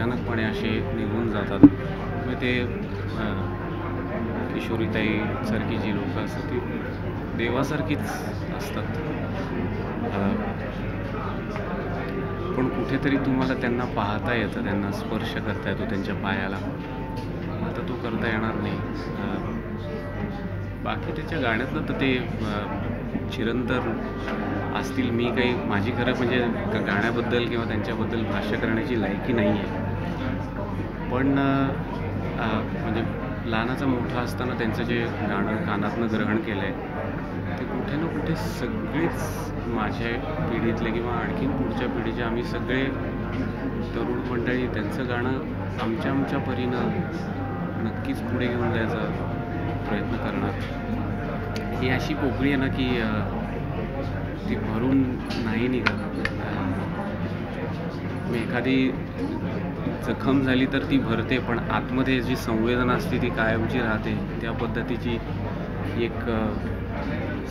अचानकपणे असे निघून जातात. मग ते किशोरीताईसारखी जी लोकं असतात ती देवासारखीच असतात. पण कुठेतरी तुम्हाला त्यांना पाहता येतं, त्यांना स्पर्श करता येतो त्यांच्या पायाला. आता तो करता येणार नाही. बाकी त्याच्या गाण्यातलं तर ते चिरंतर असतील. मी काही माझी खरं म्हणजे गाण्याबद्दल किंवा त्यांच्याबद्दल भाष्य करण्याची लायकी नाही आहे. पण म्हणजे लहानाचा मोठा असताना त्यांचं जे गाणं कानातनं ग्रहण केलं आहे ते कुठे ना कुठे सगळेच माझ्या पिढीतले किंवा आणखीन पुढच्या पिढीचे आम्ही सगळे तरुण मंडळी त्यांचं गाणं आमच्या परीनं नक्कीच पुढे घेऊन जायचा प्रयत्न करणार. ही अशी पोकळी आहे ना की ती भरून नाही निघत. एखादी जखम झाली तर ती भरते, पण आतमध्ये जी संवेदना असते ती कायमची राहते. त्या पद्धतीची एक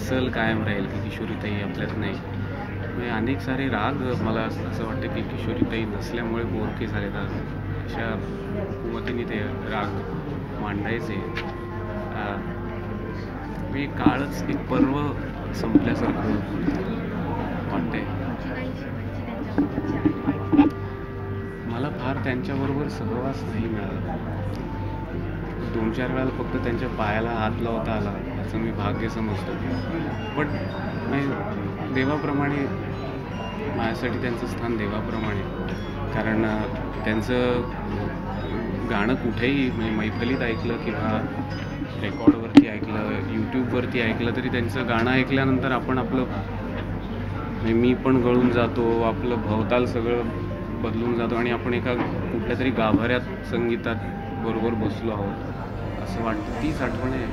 सल कायम राहील की किशोरीताई आपल्यात नाही. म्हणजे अनेक सारे राग मला असं वाटतं की किशोरीताई नसल्यामुळे बोरके झाले. तर अशा कुवतीने ते राग मांडायचे. म्हणजे काळच एक पर्व संपल्यासारखं वाटतंय. मला फार त्यांच्याबरोबर सहवास नाही मिळाला. 2-4 वेळा फक्त त्यांच्या पायाला हात लावता आला याचं मी भाग्य समजतो. पण देवाप्रमाणे माझ्यासाठी त्यांचं स्थान देवाप्रमाणे. कारण त्यांचं गाणं कुठेही म्हणजे मैफलीत ऐकलं किंवा रेकॉर्डवरती ऐकलं, यूट्यूबवरती ऐकलं तरी त्यांचं गाणं ऐकल्यानंतर आपण आपलं म्हणजे मी पण गळून जातो, आपलं भवताल सगळं बदलून जातो आणि आपण एका कुठल्या तरी गाभाऱ्यात संगीतात बरोबर बसलो आहोत असं वाटतं. तीच आठवण आहे.